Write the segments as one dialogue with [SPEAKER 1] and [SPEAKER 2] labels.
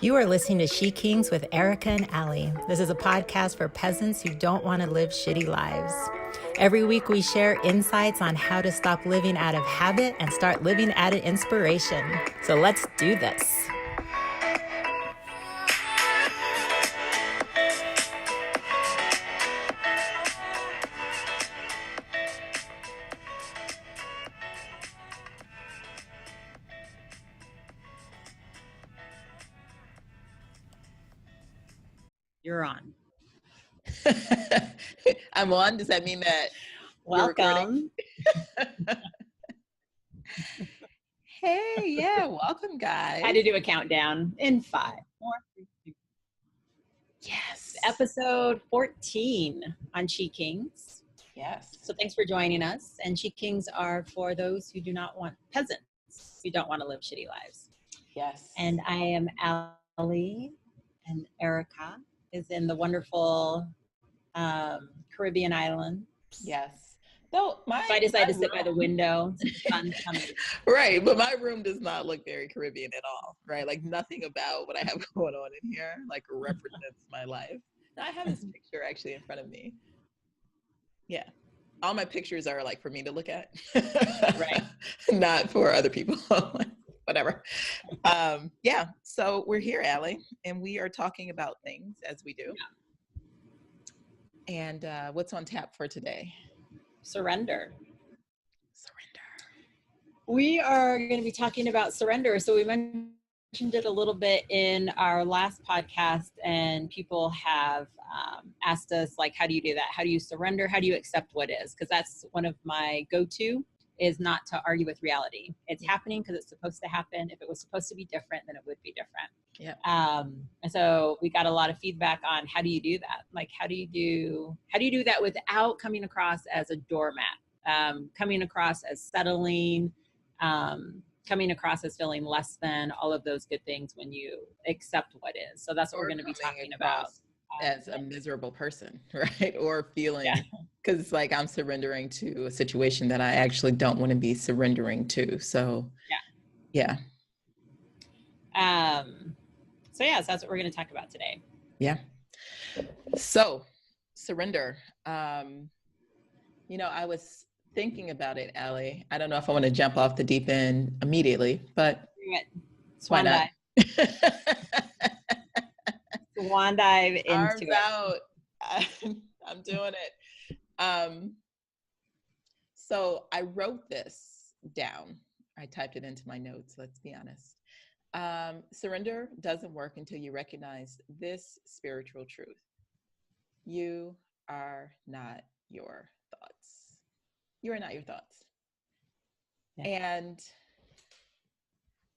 [SPEAKER 1] You are listening to SheKings with Erica and Ali. This is a podcast for peasants who don't want to live shitty lives. Every week we share insights on how to stop living out of habit and start living out of inspiration. So let's do this. You're on.
[SPEAKER 2] I'm on. Does that mean that
[SPEAKER 1] Welcome.
[SPEAKER 2] Hey, yeah, welcome, guys.
[SPEAKER 1] I had to do a countdown in 5, 4, 3, 2.
[SPEAKER 2] Yes.
[SPEAKER 1] Episode 14 on SheKings.
[SPEAKER 2] Yes.
[SPEAKER 1] So thanks for joining us. And SheKings are for those who do not want peasants, who don't want to live shitty lives.
[SPEAKER 2] Yes.
[SPEAKER 1] And I am Ali, and Erica is in the wonderful Caribbean island.
[SPEAKER 2] Yes. Though
[SPEAKER 1] So I decided to sit by the window.
[SPEAKER 2] Right, but my room does not look very Caribbean at all, right? Like nothing about what I have going on in here like represents my life. Now, I have this picture actually in front of me. Yeah. All my pictures are like for me to look at.
[SPEAKER 1] Right.
[SPEAKER 2] Not for other people. Whatever. Yeah. So we're here, Ali, and we are talking about things as we do. Yeah. And what's on tap for today?
[SPEAKER 1] Surrender. We are going to be talking about surrender. So we mentioned it a little bit in our last podcast, and people have asked us, like, how do you do that? How do you surrender? How do you accept what is? Because that's one of my go-to, is not to argue with reality. It's happening because it's supposed to happen. If it was supposed to be different, then it would be different.
[SPEAKER 2] Yeah.
[SPEAKER 1] And so we got a lot of feedback on how do you do that? Like, how do you do that without coming across as a doormat, coming across as settling, coming across as feeling less than, all of those good things when you accept what is. So that's what we're going to be talking about.
[SPEAKER 2] As a miserable person, right? Or feeling, because it's like I'm surrendering to a situation that I actually don't want to be surrendering to. So yeah.
[SPEAKER 1] So that's what we're going to talk about today.
[SPEAKER 2] Yeah. So surrender. I was thinking about it, Ali. I don't know if I want to jump off the deep end immediately, but why not?
[SPEAKER 1] Swan dive into
[SPEAKER 2] Arms
[SPEAKER 1] it.
[SPEAKER 2] out. I'm doing it. So I wrote this down. I typed it into my notes, let's be honest. Surrender doesn't work until you recognize this spiritual truth. You are not your thoughts. You are not your thoughts. Yeah. And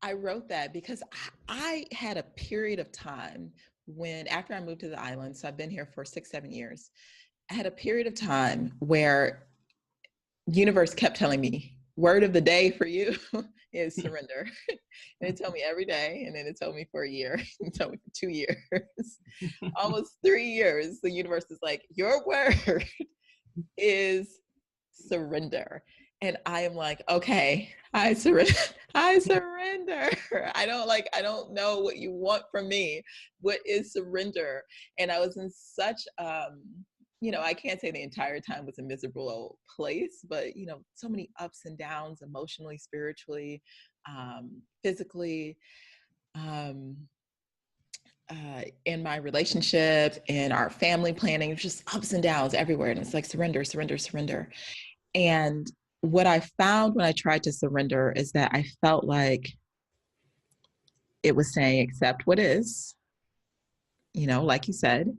[SPEAKER 2] I wrote that because I had a period of time when, after I moved to the island, so I've been here for 6-7 years, I had a period of time where the universe kept telling me, word of the day for you is surrender. And it told me every day, and then it told me for a year, it told me for 2 years, almost 3 years. The universe is like, your word is surrender. And I am like, okay, I surrender. I surrender. I don't know what you want from me. What is surrender? And I was in such, I can't say the entire time was a miserable place, but, so many ups and downs, emotionally, spiritually, physically, in my relationship, in our family planning, just ups and downs everywhere. And it's like, surrender, surrender, surrender. And what I found when I tried to surrender is that I felt like it was saying, accept what is, like you said.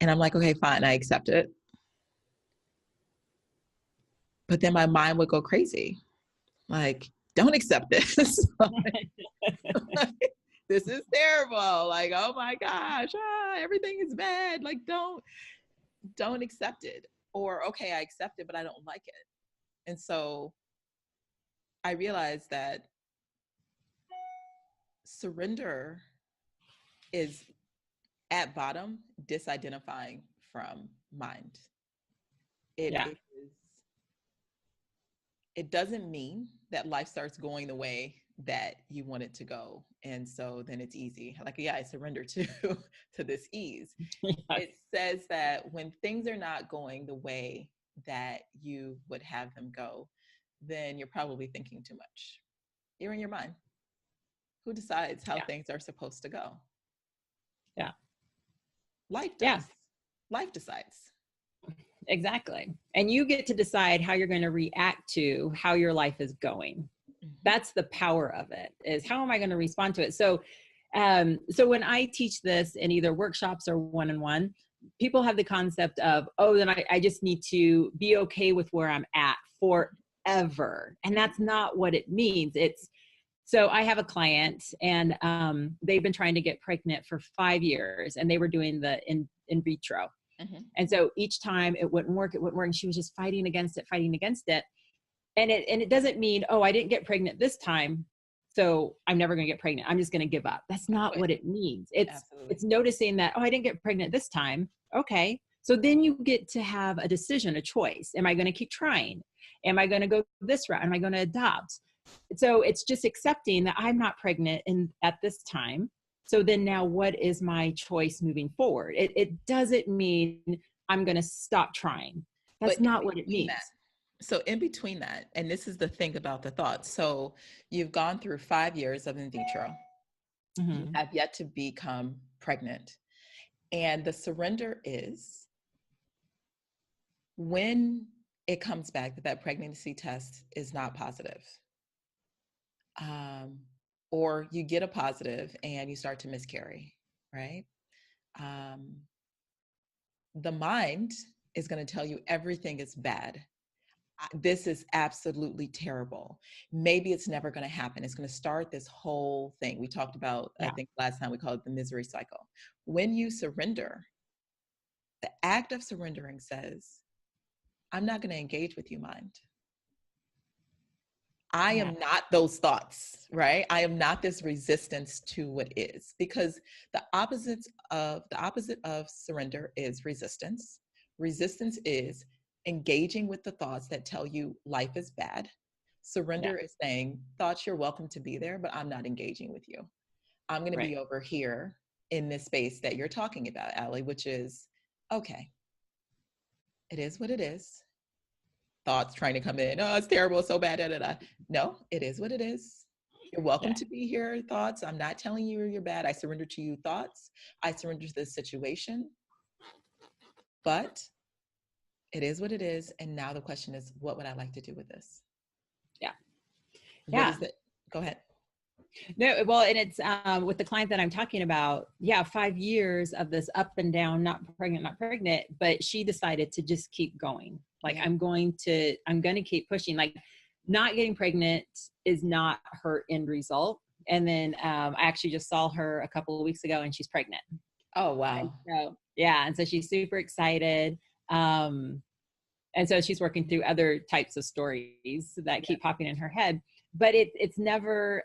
[SPEAKER 2] And I'm like, okay, fine, I accept it. But then my mind would go crazy. Like, don't accept this. This is terrible. Like, oh my gosh, everything is bad. Like, don't accept it. Or, okay, I accept it, but I don't like it. And so I realized that surrender is at bottom disidentifying from mind. It doesn't mean that life starts going the way that you want it to go. And so then it's easy. Like, yeah, I surrender to to this ease.
[SPEAKER 1] Yes.
[SPEAKER 2] It says that when things are not going the way that you would have them go, then you're probably thinking too much. You're in your mind. Who decides how
[SPEAKER 1] Yeah.
[SPEAKER 2] things are supposed to go?
[SPEAKER 1] Yeah.
[SPEAKER 2] Life
[SPEAKER 1] Yeah.
[SPEAKER 2] does. Life decides.
[SPEAKER 1] Exactly. And you get to decide how you're going to react to how your life is going.
[SPEAKER 2] Mm-hmm.
[SPEAKER 1] That's the power of it, is how am I going to respond to it? So when I teach this in either workshops or one-on-one, people have the concept of, oh, then I just need to be okay with where I'm at forever. And that's not what it means. So I have a client, and they've been trying to get pregnant for 5 years, and they were doing the in vitro.
[SPEAKER 2] Mm-hmm.
[SPEAKER 1] And so each time it wouldn't work. And she was just fighting against it. And it doesn't mean, oh, I didn't get pregnant this time, so I'm never going to get pregnant. I'm just going to give up. That's not what it means.
[SPEAKER 2] Absolutely.
[SPEAKER 1] It's noticing that, oh, I didn't get pregnant this time. Okay. So then you get to have a decision, a choice. Am I going to keep trying? Am I going to go this route? Am I going to adopt? So it's just accepting that I'm not pregnant at this time. So then now what is my choice moving forward? It doesn't mean I'm going to stop trying. That's not what it means.
[SPEAKER 2] So in between that, and this is the thing about the thoughts. So you've gone through 5 years of in vitro. Mm-hmm. You have yet to become pregnant. And the surrender is when it comes back that pregnancy test is not positive. Or you get a positive and you start to miscarry, right? The mind is going to tell you everything is bad. This is absolutely terrible. Maybe it's never going to happen. It's going to start this whole thing. We talked about, I think last time we called it the misery cycle. When you surrender, the act of surrendering says, I'm not going to engage with you, mind. I am not those thoughts, right? I am not this resistance to what is, because the opposite of surrender is resistance. Resistance is engaging with the thoughts that tell you life is bad. Surrender is saying, thoughts, you're welcome to be there, but I'm not engaging with you. I'm going to be over here in this space that you're talking about, Allie, which is, okay, it is what it is. Thoughts trying to come in, oh, it's terrible, it's so bad, da, da, da. No, it is what it is. You're welcome to be here, thoughts. I'm not telling you you're bad. I surrender to you, thoughts. I surrender to this situation. But it is what it is. And now the question is, what would I like to do with this?
[SPEAKER 1] Yeah.
[SPEAKER 2] What is it? Go ahead.
[SPEAKER 1] No, well, and it's with the client that I'm talking about, 5 years of this up and down, not pregnant, but she decided to just keep going. Like, I'm going to keep pushing. Like, not getting pregnant is not her end result. And then I actually just saw her a couple of weeks ago, and she's pregnant.
[SPEAKER 2] Oh, wow.
[SPEAKER 1] And so, and so she's super excited. And so she's working through other types of stories that keep popping in her head. But it's never,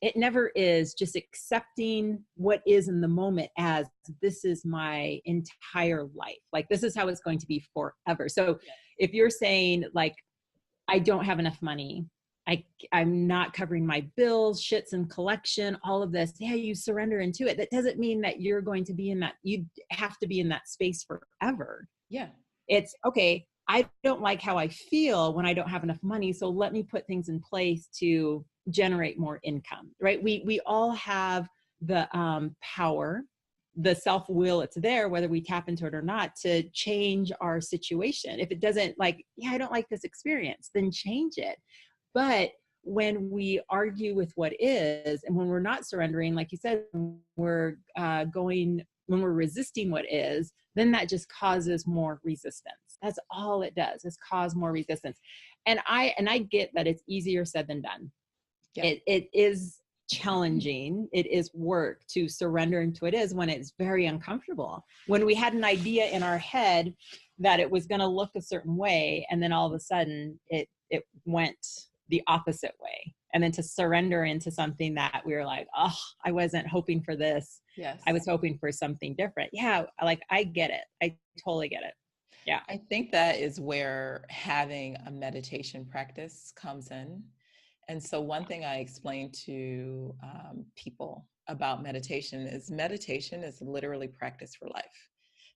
[SPEAKER 1] it never is just accepting what is in the moment as this is my entire life. Like, this is how it's going to be forever. So if you're saying, like, I don't have enough money, I'm not covering my bills, shits and collection, all of this. Yeah, you surrender into it. That doesn't mean that you're going to be in that, you have to be in that space forever.
[SPEAKER 2] Yeah.
[SPEAKER 1] It's okay. I don't like how I feel when I don't have enough money. So let me put things in place to generate more income, right? We all have the power, the self-will, it's there, whether we tap into it or not, to change our situation. If it doesn't, like, I don't like this experience, then change it. But when we argue with what is, and when we're not surrendering, like you said, when we're resisting what is, then that just causes more resistance. That's all it does, is cause more resistance. And I get that it's easier said than done. Yeah. It is challenging. It is work to surrender into it is when it's very uncomfortable. When we had an idea in our head that it was going to look a certain way, and then all of a sudden it went the opposite way. And then to surrender into something that we were like, oh, I wasn't hoping for this.
[SPEAKER 2] Yes.
[SPEAKER 1] I was hoping for something different. Yeah. Like, I get it. I totally get it. Yeah.
[SPEAKER 2] I think that is where having a meditation practice comes in. And so, one thing I explain to people about meditation is literally practice for life.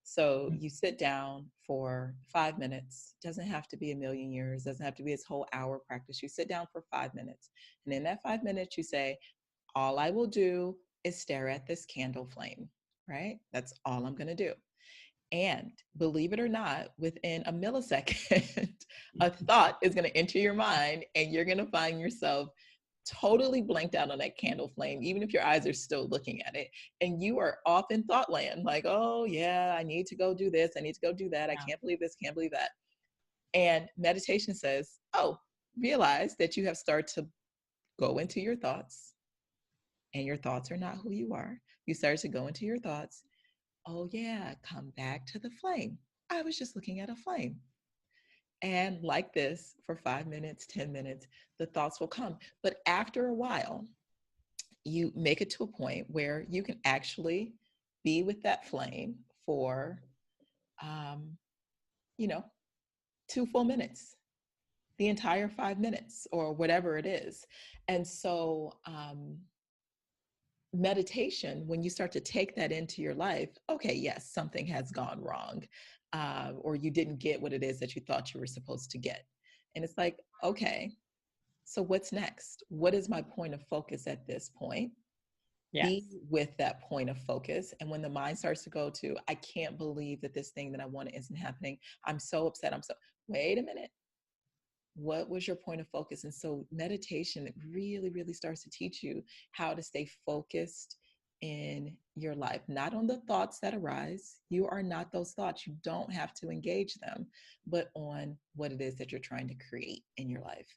[SPEAKER 2] So, you sit down for 5 minutes, doesn't have to be a million years, doesn't have to be this whole hour practice. You sit down for 5 minutes. And in that 5 minutes, you say, all I will do is stare at this candle flame, right? That's all I'm going to do. And believe it or not, within a millisecond, a thought is going to enter your mind and you're going to find yourself totally blanked out on that candle flame, even if your eyes are still looking at it. And you are off in thought land, like, oh, yeah, I need to go do this. I need to go do that. I
[SPEAKER 1] Yeah.
[SPEAKER 2] can't believe this, can't believe that. And meditation says, oh, realize that you have started to go into your thoughts and your thoughts are not who you are. You start to go into your thoughts. Oh, yeah, come back to the flame. I was just looking at a flame. And like this, for 5 minutes, 10 minutes, the thoughts will come. But after a while, you make it to a point where you can actually be with that flame for, um, you know, 2 full minutes, the entire 5 minutes, or whatever it is. And so, meditation, when you start to take that into your life, okay, yes, something has gone wrong, or you didn't get what it is that you thought you were supposed to get. And it's like, okay, so what's next? What is my point of focus at this point?
[SPEAKER 1] Yes.
[SPEAKER 2] Be with that point of focus. And when the mind starts to go to, I can't believe that this thing that I wanted isn't happening. I'm so upset. Wait a minute. What was your point of focus? And so meditation really, really starts to teach you how to stay focused in your life, not on the thoughts that arise. You are not those thoughts. You don't have to engage them, but on what it is that you're trying to create in your life.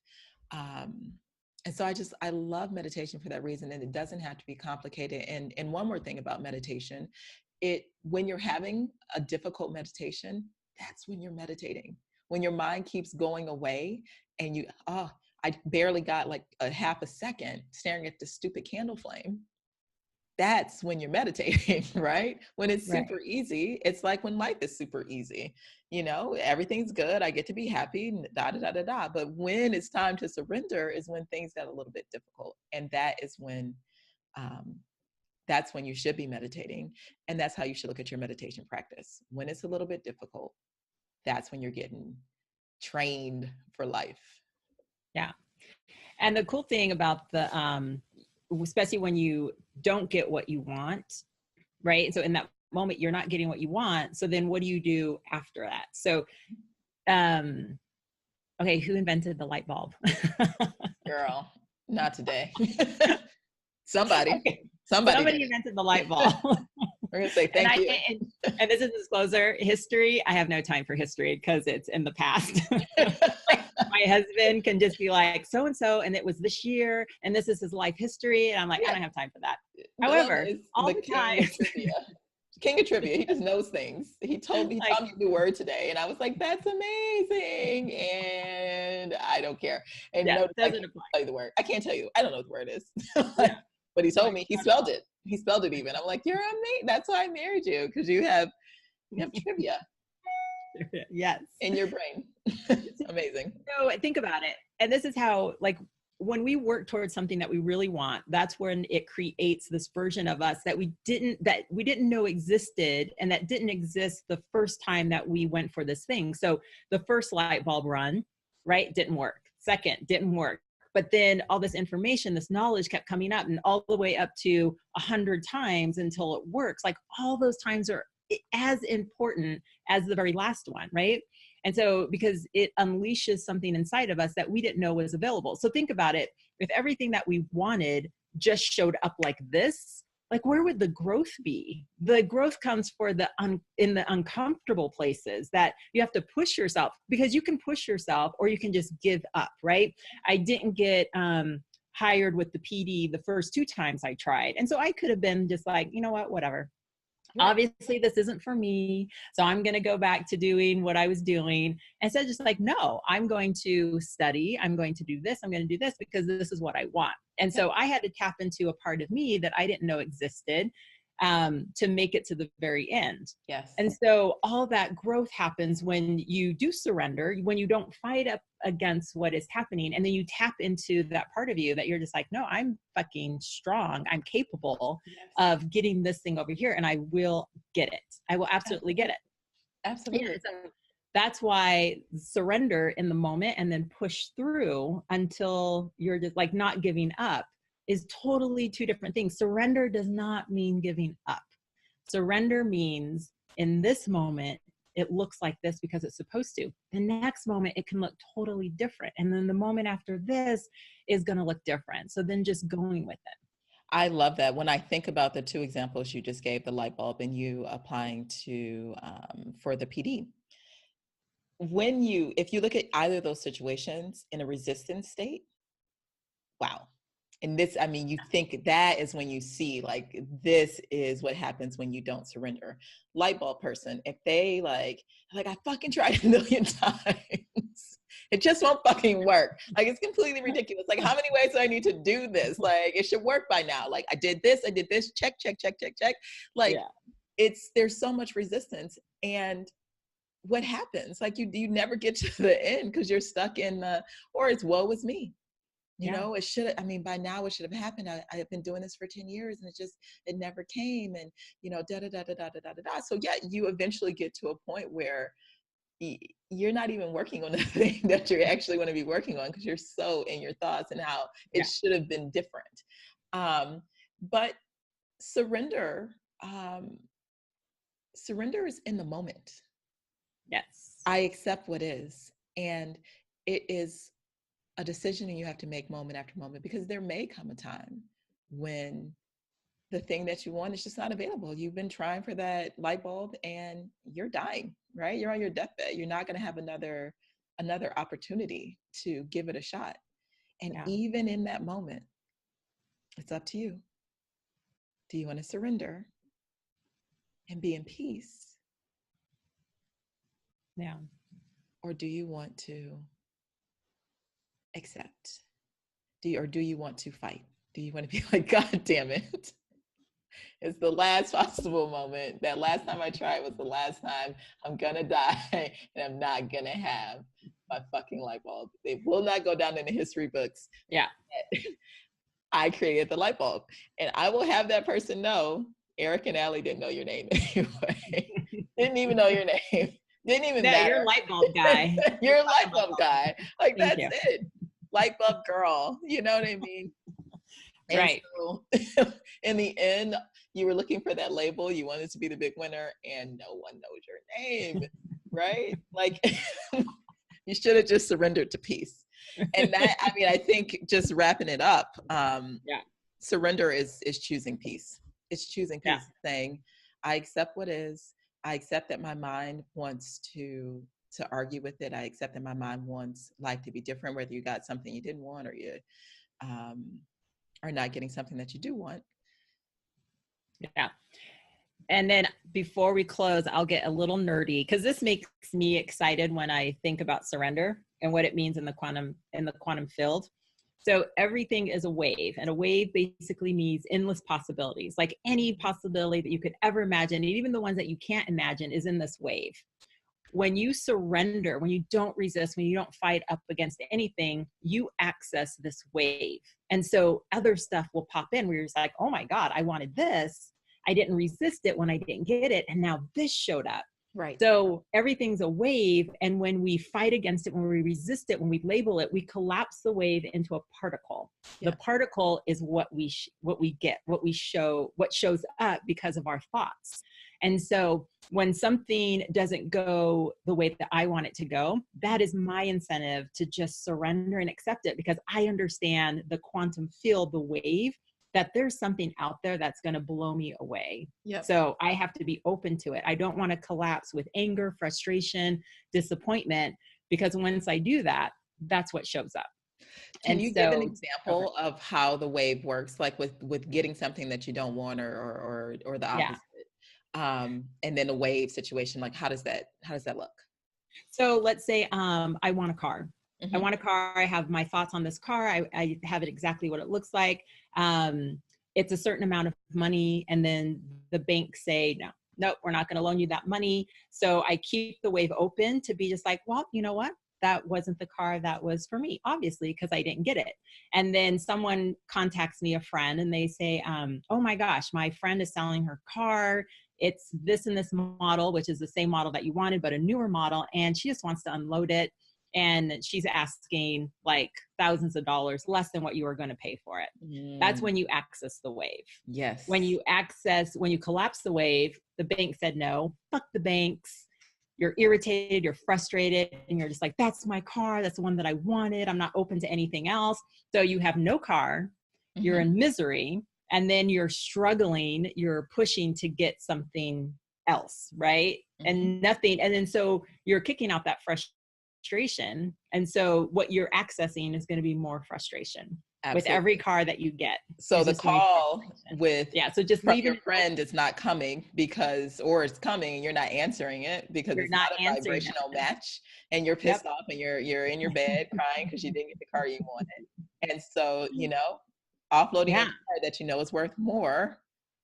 [SPEAKER 2] And so I love meditation for that reason. And it doesn't have to be complicated. And one more thing about meditation, when you're having a difficult meditation, that's when you're meditating. When your mind keeps going away and I barely got like a half a second staring at the stupid candle flame. That's when you're meditating, right? When it's
[SPEAKER 1] Right.
[SPEAKER 2] super easy, it's like when life is super easy. Everything's good. I get to be happy, da da da da da. But when it's time to surrender is when things get a little bit difficult, and um, that's when you should be meditating, and that's how you should look at your meditation practice. When it's a little bit difficult, that's when you're getting trained for life.
[SPEAKER 1] Yeah. And the cool thing about especially when you don't get what you want, right? So in that moment, you're not getting what you want. So then what do you do after that? So, okay, who invented the light bulb?
[SPEAKER 2] Girl, not today. Somebody
[SPEAKER 1] Okay.
[SPEAKER 2] did
[SPEAKER 1] Somebody
[SPEAKER 2] it.
[SPEAKER 1] invented the light bulb.
[SPEAKER 2] We're gonna say
[SPEAKER 1] and
[SPEAKER 2] thank you.
[SPEAKER 1] and this is disclosure. History, I have no time for history because it's in the past. My husband can just be like, so and so, and it was this year, and this is his life history, and I'm like, I don't have time for that. However, all the time,
[SPEAKER 2] king of trivia. He just knows things. He told me a new word today, and I was like, that's amazing, and I don't care. And
[SPEAKER 1] yeah,
[SPEAKER 2] notice I
[SPEAKER 1] doesn't
[SPEAKER 2] can't
[SPEAKER 1] apply.
[SPEAKER 2] tell you the word. I can't tell you. I don't know what the word is.
[SPEAKER 1] Yeah.
[SPEAKER 2] But he told me. He spelled it. He spelled it even. I'm like, you're amazing. That's why I married you, because you have trivia.
[SPEAKER 1] Yes.
[SPEAKER 2] In your brain. It's amazing.
[SPEAKER 1] So think about it. And this is how, when we work towards something that we really want, that's when it creates this version of us that we didn't know existed, and that didn't exist the first time that we went for this thing. So the first light bulb run, right, didn't work. Second, didn't work. But then all this information, this knowledge kept coming up, and all the way up to 100 times until it works. Like all those times are as important as the very last one, right? And so, because it unleashes something inside of us that we didn't know was available. So think about it. If everything that we wanted just showed up like this, like where would the growth be? The growth comes in the uncomfortable places that you have to push yourself, because you can push yourself or you can just give up, right? I didn't get hired with the PD the first 2 times I tried. And so I could have been just like, you know what, whatever. Right. Obviously this isn't for me, so I'm going to go back to doing what I was doing. Instead, just like, no, I'm going to study, I'm going to do this, I'm going to do this, because this is what I want. And so I had to tap into a part of me that I didn't know existed. to make it to the very end.
[SPEAKER 2] Yes.
[SPEAKER 1] And so all that growth happens when you do surrender, when you don't fight up against what is happening. And then you tap into that part of you that you're just like, no, I'm fucking strong. I'm capable
[SPEAKER 2] Yes.
[SPEAKER 1] of getting this thing over here, and I will get it. I will absolutely get it.
[SPEAKER 2] Absolutely.
[SPEAKER 1] Yeah, so that's why surrender in the moment and then push through until you're just like not giving up is totally two different things. Surrender does not mean giving up. Surrender means in this moment, it looks like this because it's supposed to. The next moment, it can look totally different. And then the moment after this is going to look different. So then just going with it.
[SPEAKER 2] I love that. When I think about the two examples you just gave, the light bulb and you applying to for the PD, if you look at either of those situations in a resistance state, wow. And this, I mean, you think that is when you see like, this is what happens when you don't surrender. Light bulb person, if they like I fucking tried a million times. It just won't fucking work. Like, it's completely ridiculous. Like, how many ways do I need to do this? Like, it should work by now. Like, I did this, check, check, check, check, check. Like,
[SPEAKER 1] Yeah.
[SPEAKER 2] there's so much resistance. And what happens? Like, you never get to the end because you're stuck in or it's woe is me. You know, it should, I mean, by now it should have happened. I have been doing this for 10 years and it never came. And, you know, da, da, da, da, da, da, da, da. So yeah, you eventually get to a point where you're not even working on the thing that you actually want to be working on because you're so in your thoughts and how it should have been different. But surrender, surrender is in the moment.
[SPEAKER 1] Yes.
[SPEAKER 2] I accept what is, and it is a decision you have to make moment after moment, because there may come a time when the thing that you want is just not available. You've been trying for that light bulb and you're dying, right? You're on your deathbed. You're not going to have another opportunity to give it a shot. And even in that moment, it's up to you. Do you want to surrender and be in peace?
[SPEAKER 1] Yeah.
[SPEAKER 2] Or do you want to accept? Do you want to fight? Do you want to be like, God damn it? It's the last possible moment. That last time I tried was the last time. I'm gonna die and I'm not gonna have my fucking light bulb. It will not go down in the history books.
[SPEAKER 1] Yeah.
[SPEAKER 2] I created the light bulb. And I will have that person know, Eric and Allie didn't know your name anyway. Didn't even know your name. Didn't even matter.
[SPEAKER 1] You're a light bulb guy.
[SPEAKER 2] You're a light bulb guy. Like,
[SPEAKER 1] Thank
[SPEAKER 2] that's
[SPEAKER 1] you.
[SPEAKER 2] it. Light bulb girl. You know what I mean? And
[SPEAKER 1] right.
[SPEAKER 2] So, in the end, you were looking for that label. You wanted to be the big winner, and no one knows your name, right? Like, you should have just surrendered to peace. And that, I mean, I think just wrapping it up, surrender is choosing peace. It's choosing peace, saying, I accept what is. I accept that my mind wants to argue with it. I accept that my mind wants life to be different, whether you got something you didn't want or you are not getting something that you do want.
[SPEAKER 1] Yeah. And then before we close, I'll get a little nerdy because this makes me excited when I think about surrender and what it means in the quantum field. So everything is a wave, and a wave basically means endless possibilities. Like any possibility that you could ever imagine, and even the ones that you can't imagine, is in this wave. When you surrender, when you don't resist, when you don't fight up against anything, you access this wave. And so other stuff will pop in where you're just like, oh my God, I wanted this. I didn't resist it when I didn't get it. And now this showed up.
[SPEAKER 2] Right.
[SPEAKER 1] So everything's a wave. And when we fight against it, when we resist it, when we label it, we collapse the wave into a particle. Yeah. The particle is what we get, what shows up because of our thoughts. And so when something doesn't go the way that I want it to go, that is my incentive to just surrender and accept it, because I understand the quantum field, the wave, that there's something out there that's going to blow me away. Yep. So I have to be open to it. I don't want to collapse with anger, frustration, disappointment, because once I do that, that's what shows up.
[SPEAKER 2] Can you give an example of how the wave works, like with getting something that you don't want or the opposite? Yeah. And then a wave situation, like how does that look?
[SPEAKER 1] So let's say I want a car. Mm-hmm. I want a car. I have my thoughts on this car. I have it exactly what it looks like. it's a certain amount of money, and then the bank say, no, nope, we're not going to loan you that money. So I keep the wave open to be just like, well, you know what? That wasn't the car that was for me, obviously, because I didn't get it. And then someone contacts me, a friend, and they say, oh my gosh, my friend is selling her car. It's this and this model, which is the same model that you wanted, but a newer model. And she just wants to unload it. And she's asking like thousands of dollars less than what you were going to pay for it. That's when you access the wave.
[SPEAKER 2] Yes.
[SPEAKER 1] When you collapse the wave, the bank said no, fuck the banks. You're irritated, you're frustrated, and you're just like, that's my car. That's the one that I wanted. I'm not open to anything else. So you have no car, you're in misery, and then you're struggling, you're pushing to get something else, right? And nothing. And then so you're kicking out that frustration. And so what you're accessing is going to be more frustration. With every car that you get.
[SPEAKER 2] So the call with
[SPEAKER 1] so just
[SPEAKER 2] from
[SPEAKER 1] leaving
[SPEAKER 2] your friend is not coming because, or it's coming and you're not answering it because
[SPEAKER 1] you're
[SPEAKER 2] it's
[SPEAKER 1] not
[SPEAKER 2] not a vibrational match, and you're pissed off and you're in your bed crying because you didn't get the car you wanted. And so, you know, offloading a car that you know is worth more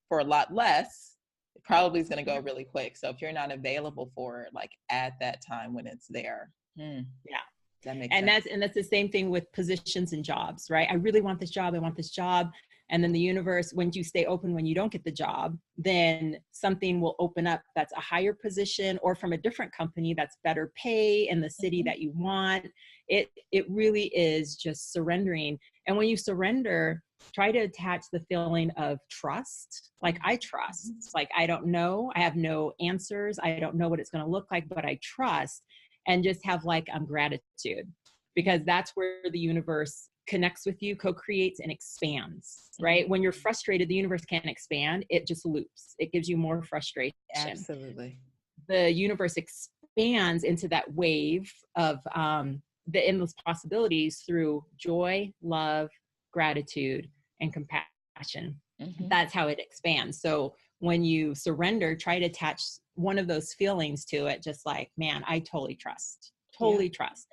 [SPEAKER 2] for a lot less, it probably is going to go really quick. So if you're not available for it, like at that time when it's there, that makes sense.
[SPEAKER 1] That's the same thing with positions and jobs, right? I really want this job. I want this job. And then the universe, when you stay open, when you don't get the job, then something will open up that's a higher position or from a different company that's better pay in the city that you want. It really is just surrendering. And when you surrender, try to attach the feeling of trust. Like I trust, like I don't know, I have no answers. I don't know what it's going to look like, but I trust. And just have like gratitude, because that's where the universe connects with you, co-creates and expands, right? When you're frustrated, the universe can't expand. It just loops. It gives you more frustration.
[SPEAKER 2] Absolutely.
[SPEAKER 1] The universe expands into that wave of the endless possibilities through joy, love, gratitude, and compassion. That's how it expands. So when you surrender, try to attach one of those feelings to it, just like, man, I totally trust.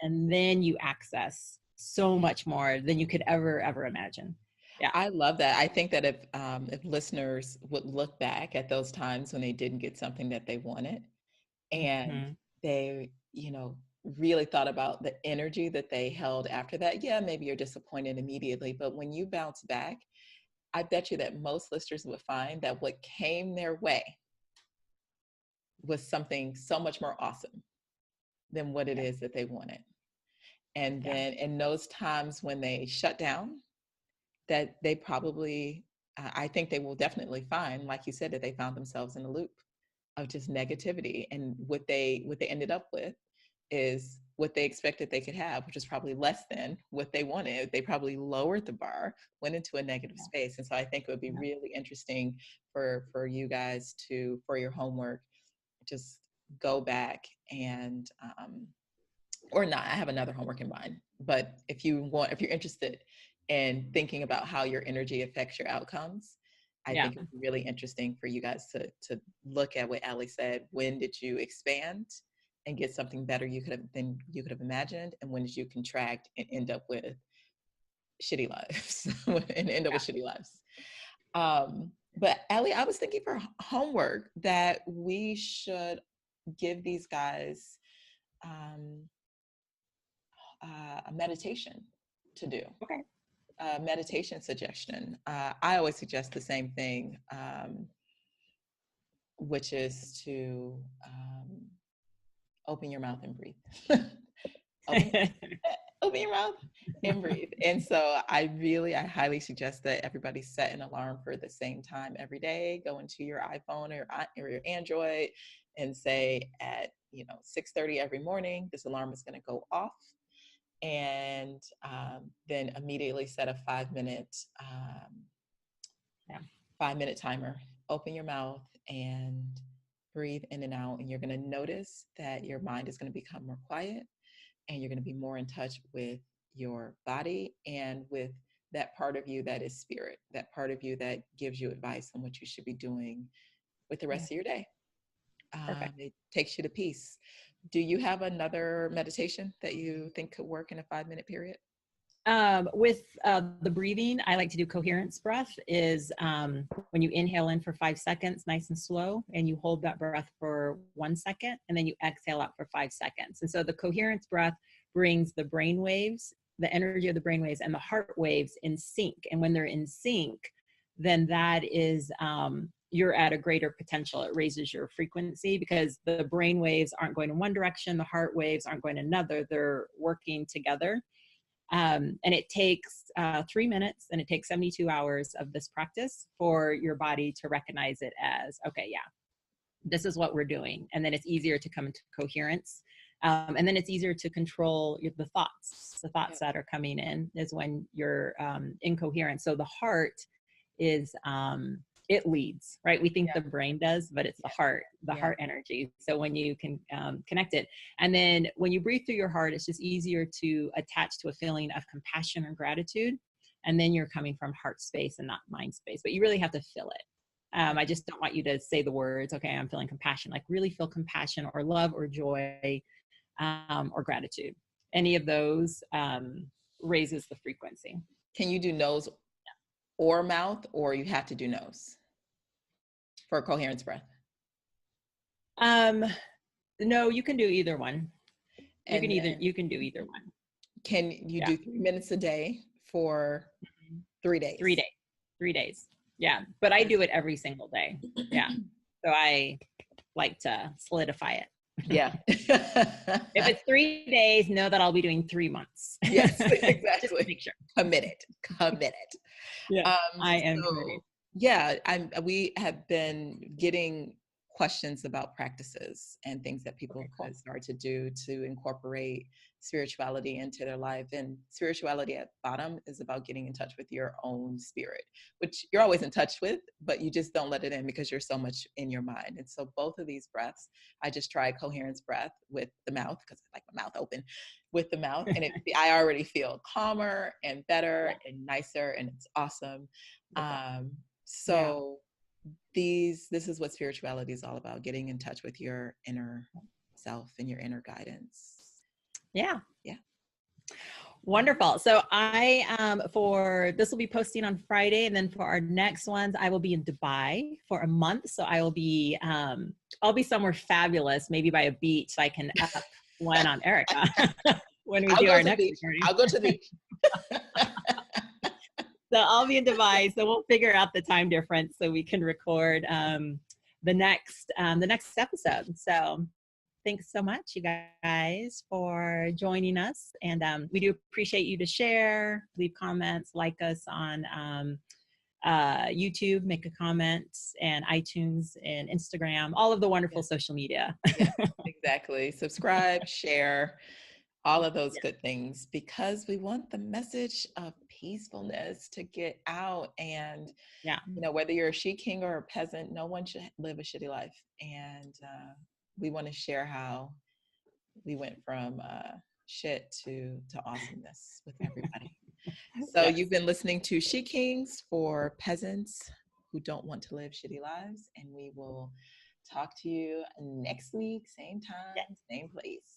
[SPEAKER 1] And then you access so much more than you could ever imagine. Yeah.
[SPEAKER 2] I love that. I think that if listeners would look back at those times when they didn't get something that they wanted, and they, you know, really thought about the energy that they held after that. Yeah, maybe you're disappointed immediately, but when you bounce back, I bet you that most listeners would find that what came their way was something so much more awesome than what it is that they wanted. And then in those times when they shut down, that they probably, I think they will definitely find, like you said, that they found themselves in a loop of just negativity. And what they ended up with is what they expected they could have, which is probably less than what they wanted. They probably lowered the bar, went into a negative space. And so I think it would be really interesting for you guys to, for your homework, just go back and or not, I have another homework in mind, but if you're interested in thinking about how your energy affects your outcomes, I think it's really interesting for you guys to look at what Ali said. When did you expand and get something better you could have imagined, and when did you contract and end up with shitty lives with shitty lives? But Ali, I was thinking for homework that we should give these guys a meditation to do.
[SPEAKER 1] Okay.
[SPEAKER 2] Meditation suggestion. I always suggest the same thing, which is to open your mouth and breathe. Open your mouth and breathe. And so I highly suggest that everybody set an alarm for the same time every day. Go into your iPhone or your Android and say at 6:30 every morning, this alarm is going to go off. And then immediately set a 5-minute 5-minute timer. Open your mouth and breathe in and out, and you're going to notice that your mind is going to become more quiet, and you're going to be more in touch with your body and with that part of you that is spirit, that part of you that gives you advice on what you should be doing with the rest of your day. It takes you to peace. Do you have another meditation that you think could work in a 5-minute period?
[SPEAKER 1] With the breathing, I like to do coherence breath is when you inhale in for 5 seconds, nice and slow, and you hold that breath for 1 second, and then you exhale out for 5 seconds. And so the coherence breath brings the brain waves, the energy of the brain waves and the heart waves in sync. And when they're in sync, then that is, you're at a greater potential. It raises your frequency because the brain waves aren't going in one direction, the heart waves aren't going another, they're working together. And it takes 3 minutes and it takes 72 hours of this practice for your body to recognize it as, okay, yeah, this is what we're doing. And then it's easier to come into coherence. And then it's easier to control the thoughts. The thoughts that are coming in is when you're incoherent. So the heart is, it leads, right? We think the brain does, but it's the heart energy. So when you can connect it, and then when you breathe through your heart, it's just easier to attach to a feeling of compassion or gratitude. And then you're coming from heart space and not mind space, but you really have to feel it. I just don't want you to say the words, okay, I'm feeling compassion, like really feel compassion or love or joy or gratitude. Any of those raises the frequency.
[SPEAKER 2] Can you do nose or mouth, or you have to do nose for coherence breath?
[SPEAKER 1] No, you can do either one. You can do either one.
[SPEAKER 2] Can you do 3 minutes a day for 3 days?
[SPEAKER 1] 3 days. 3 days. Yeah. But I do it every single day. Yeah. So I like to solidify it.
[SPEAKER 2] Yeah.
[SPEAKER 1] If it's 3 days, know that I'll be doing 3 months.
[SPEAKER 2] Yes, exactly.
[SPEAKER 1] Just to make sure.
[SPEAKER 2] Committed.
[SPEAKER 1] Yeah, I am committed.
[SPEAKER 2] Yeah, we have been getting questions about practices and things that people could start to do to incorporate spirituality into their life. And spirituality at bottom is about getting in touch with your own spirit, which you're always in touch with, but you just don't let it in because you're so much in your mind. And so both of these breaths, I just tried coherence breath with the mouth because I like my mouth open with the mouth. And I already feel calmer and better and nicer, and it's awesome. This is what spirituality is all about, getting in touch with your inner self and your inner guidance.
[SPEAKER 1] Yeah. Wonderful. So for this will be posting on Friday, and then for our next ones, I will be in Dubai for a month. So I'll be somewhere fabulous, maybe by a beach, so I can up one on Erica when we do our next recording.
[SPEAKER 2] I'll go to the beach.
[SPEAKER 1] So I'll be in Dubai. So we'll figure out the time difference so we can record the next episode. So thanks so much, you guys, for joining us. And we do appreciate you to share, leave comments, like us on YouTube, make a comment, and iTunes and Instagram, all of the wonderful social media.
[SPEAKER 2] Yeah, exactly. Subscribe, share, all of those good things, because we want the message of peacefulness to get out. And whether you're a SheKing or a peasant, no one should live a shitty life. And we want to share how we went from shit to awesomeness with everybody. So you've been listening to SheKings for peasants who don't want to live shitty lives, and we will talk to you next week, same time, same place.